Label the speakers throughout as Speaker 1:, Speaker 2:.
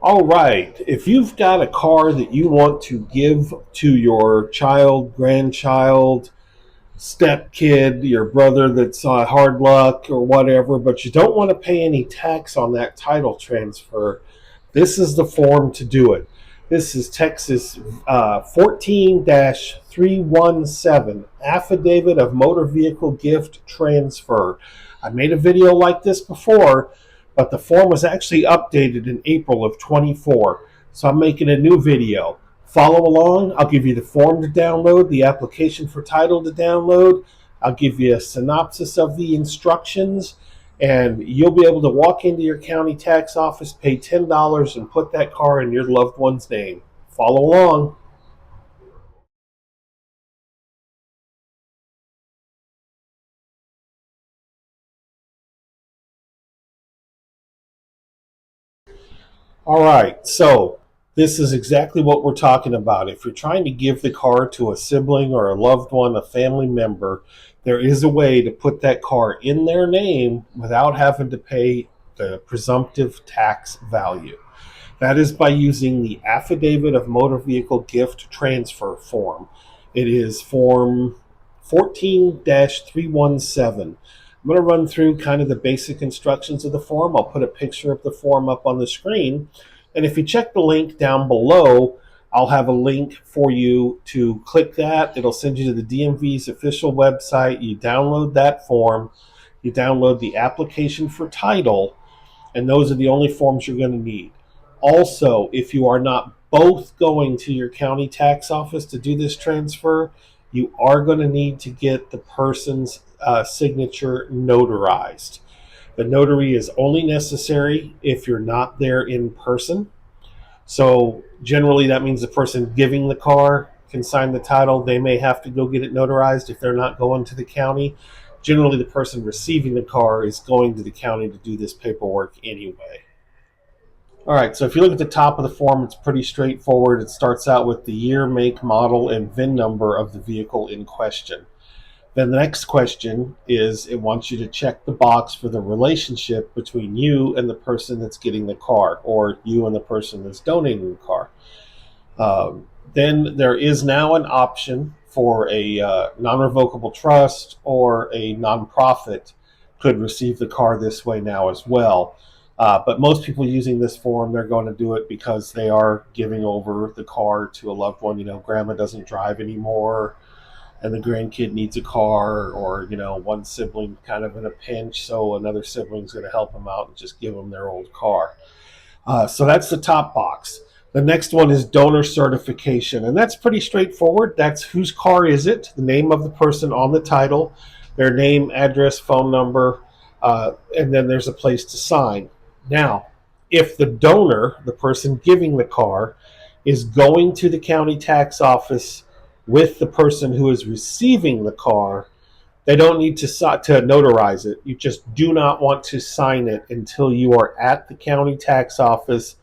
Speaker 1: All right. If you've got a car that you want to give to your child, grandchild, stepkid, your brother that's hard luck or whatever, but you don't want to pay any tax on that title transfer, this is the form to do it. This is Texas 14 317 Affidavit of Motor Vehicle Gift Transfer. I made a video like this before, but the form was actually updated in April of 24. So I'm making a new video. Follow along. I'll give you the form to download, the application for title to download. I'll give you a synopsis of the instructions, and you'll be able to walk into your county tax office, pay $10, and put that car in your loved one's name. Follow along. All right, so this is exactly what we're talking about. If you're trying to give the car to a sibling or a loved one, a family member, there is a way to put that car in their name without having to pay the presumptive tax value. That is by using the Affidavit of Motor Vehicle Gift Transfer form. It is form 14 317. I'm going to run through kind of the basic instructions of the form. I'll put a picture of the form up on the screen. And if you check the link down below, I'll have a link for you to click that. It'll send you to the DMV's official website. You download that form. You download the application for title. And those are the only forms you're going to need. Also, if you are not both going to your county tax office to do this transfer, you are going to need to get the person's signature notarized. The notary is only necessary if you're not there in person. So generally that means the person giving the car can sign the title. They may have to go get it notarized if they're not going to the county. Generally the person receiving the car is going to the county to do this paperwork anyway. All right, so if you look at the top of the form, it's pretty straightforward. It starts out with the year, make, model, and VIN number of the vehicle in question. Then the next question is it wants you to check the box for the relationship between you and the person that's getting the car, or you and the person that's donating the car. Then there is now an option for a non-revocable trust, or a nonprofit could receive the car this way now as well. But most people using this form, they're going to do it because they are giving over the car to a loved one. Grandma doesn't drive anymore and the grandkid needs a car, or, one sibling kind of in a pinch, so another sibling's going to help them out and just give them their old car. So that's the top box. The next one is donor certification, and that's pretty straightforward. That's whose car is it, the name of the person on the title, their name, address, phone number, and then there's a place to sign. Now, if the donor, the person giving the car, is going to the county tax office with the person who is receiving the car, they don't need to notarize it. You just do not want to sign it until you are at the county tax office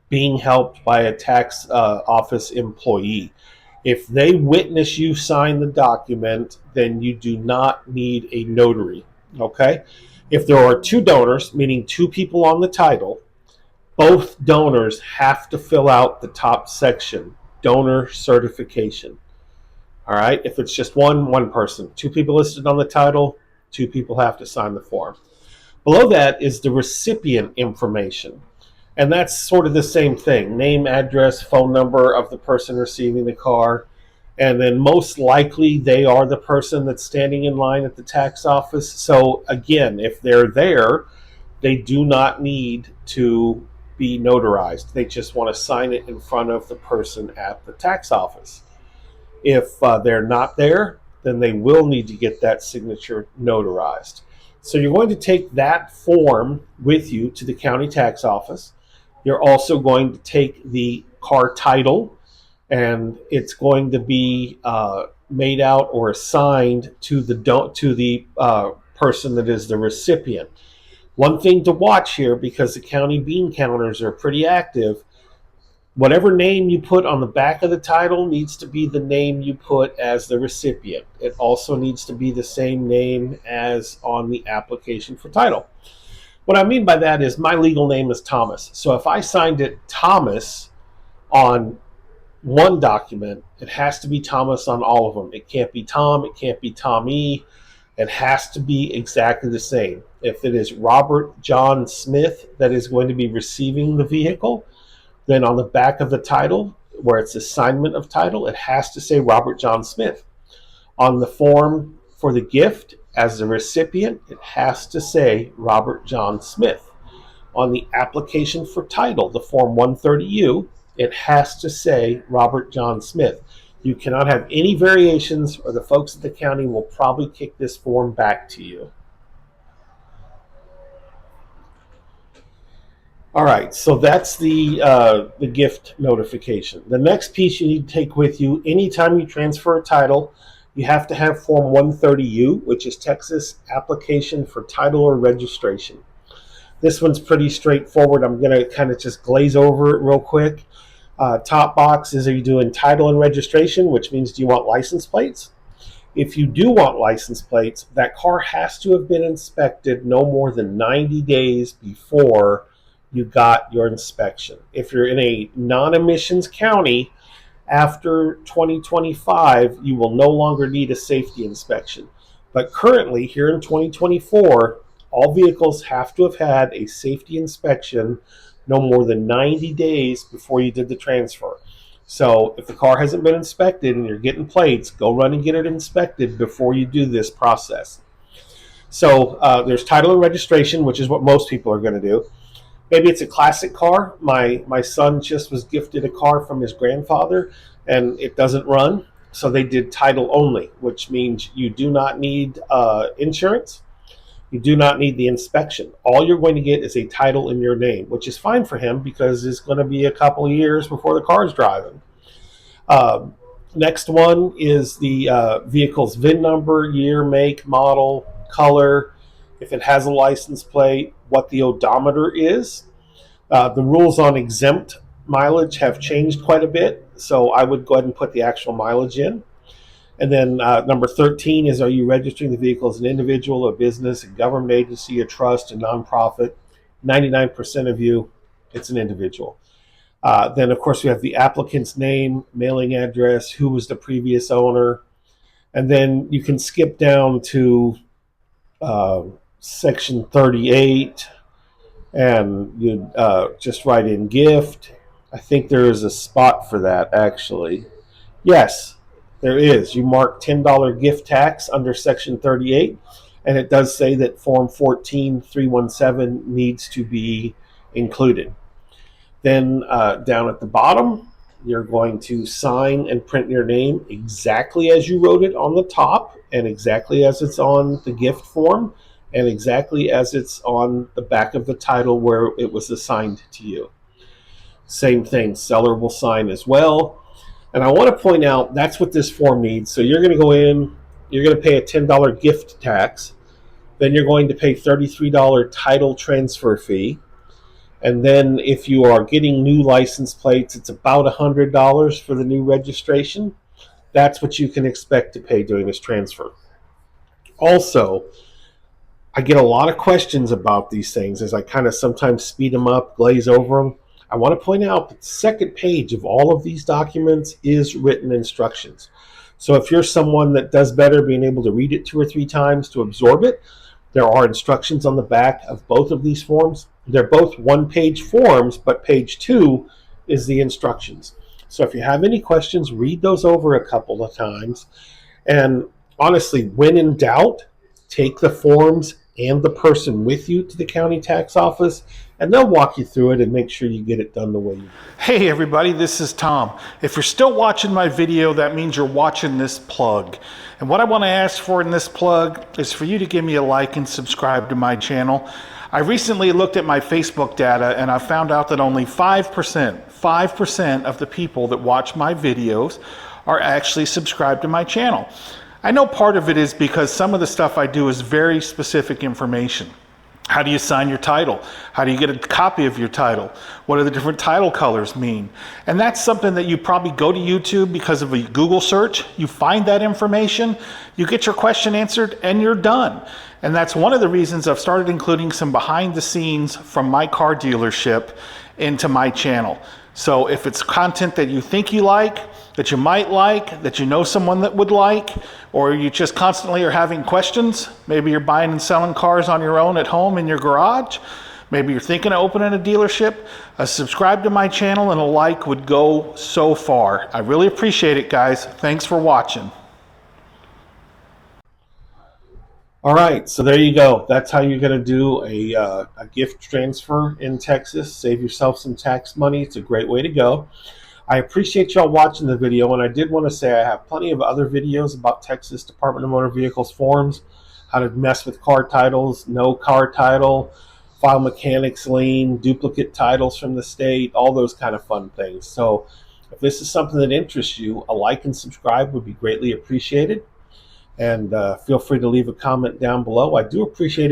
Speaker 1: being helped by a tax office employee. If they witness you sign the document, then you do not need a notary. Okay? If there are two donors, meaning two people on the title, both donors have to fill out the top section, donor certification. All right? If it's just one person, two people listed on the title, two people have to sign the form. Below that is the recipient information. And that's sort of the same thing, name, address, phone number of the person receiving the car. And then most likely they are the person that's standing in line at the tax office. So again, if they're there, they do not need to be notarized. They just want to sign it in front of the person at the tax office. If they're not there, then they will need to get that signature notarized. So you're going to take that form with you to the county tax office. You're also going to take the car title, and it's going to be made out or assigned to the person that is the recipient. One thing to watch here, because the county bean counters are pretty active, whatever name you put on the back of the title needs to be the name you put as the recipient. It also needs to be the same name as on the application for title. What I mean by that is my legal name is Thomas. So if I signed it Thomas on one document, it has to be Thomas on all of them. It can't be Tom, it can't be Tommy. It has to be exactly the same. If it is Robert John Smith that is going to be receiving the vehicle, then on the back of the title, where it's assignment of title, it has to say Robert John Smith. On the form for the gift, as the recipient, it has to say Robert John Smith. On the application for title, the Form 130U, it has to say Robert John Smith. You cannot have any variations, or the folks at the county will probably kick this form back to you. All right, so that's the gift notification. The next piece you need to take with you anytime you transfer a title, you have to have Form 130U, which is Texas Application for Title or Registration. This one's pretty straightforward. I'm going to kind of just glaze over it real quick. Top box is, are you doing title and registration, which means do you want license plates? If you do want license plates, that car has to have been inspected no more than 90 days before you got your inspection. If you're in a non-emissions county, after 2025, you will no longer need a safety inspection. But currently, here in 2024, all vehicles have to have had a safety inspection no more than 90 days before you did the transfer. So if the car hasn't been inspected and you're getting plates, go run and get it inspected before you do this process. So there's title and registration, which is what most people are going to do. Maybe it's a classic car. My son just was gifted a car from his grandfather, and it doesn't run. So they did title only, which means you do not need insurance. You do not need the inspection. All you're going to get is a title in your name, which is fine for him because it's going to be a couple of years before the car's driving. Next one is the vehicle's VIN number, year, make, model, color, if it has a license plate, what the odometer is. The rules on exempt mileage have changed quite a bit, so I would go ahead and put the actual mileage in. And then number 13 is, are you registering the vehicle as an individual, a business, a government agency, a trust, a nonprofit? 99% of you, it's an individual. Then, of course, we have the applicant's name, mailing address, who was the previous owner. And then you can skip down to Section 38, and you just write in gift. I think there is a spot for that, actually. Yes, there is. You mark $10 gift tax under Section 38, and it does say that Form 14317 needs to be included. Then down at the bottom, you're going to sign and print your name exactly as you wrote it on the top, and exactly as it's on the gift form, and exactly as it's on the back of the title where it was assigned to you. Same thing, seller will sign as well. And I want to point out that's what this form needs. So you're going to go in, you're going to pay a $10 gift tax, then you're going to pay $33 title transfer fee. And then if you are getting new license plates, it's about $100 for the new registration. That's what you can expect to pay during this transfer. Also, I get a lot of questions about these things as I kind of sometimes speed them up, glaze over them. I want to point out that the second page of all of these documents is written instructions. So if you're someone that does better being able to read it 2 or 3 times to absorb it, there are instructions on the back of both of these forms. They're both one-page forms, but page 2 is the instructions. So if you have any questions, read those over a couple of times. And honestly, when in doubt, take the forms and the person with you to the county tax office, and they'll walk you through it and make sure you get it done the way you do.
Speaker 2: Hey everybody, this is Tom. If you're still watching my video, that means you're watching this plug. And what I want to ask for in this plug is for you to give me a like and subscribe to my channel. I recently looked at my Facebook data and I found out that only 5% of the people that watch my videos are actually subscribed to my channel. I know part of it is because some of the stuff I do is very specific information. How do you sign your title? How do you get a copy of your title? What do the different title colors mean? And that's something that you probably go to YouTube because of a Google search. You find that information, you get your question answered, and you're done. And that's one of the reasons I've started including some behind the scenes from my car dealership into my channel. So if it's content that you think you like, that you might like, that you know someone that would like, or you just constantly are having questions, maybe you're buying and selling cars on your own at home in your garage, maybe you're thinking of opening a dealership, a subscribe to my channel and a like would go so far. I really appreciate it, guys. Thanks for watching.
Speaker 1: All right, so there you go. That's how you're going to do a gift transfer in Texas. Save yourself some tax money. It's a great way to go. I appreciate y'all watching the video, and I did want to say I have plenty of other videos about Texas Department of Motor Vehicles forms, how to mess with car titles, no car title, file mechanics lien, duplicate titles from the state, all those kind of fun things. So if this is something that interests you, a like and subscribe would be greatly appreciated. And feel free to leave a comment down below. I do appreciate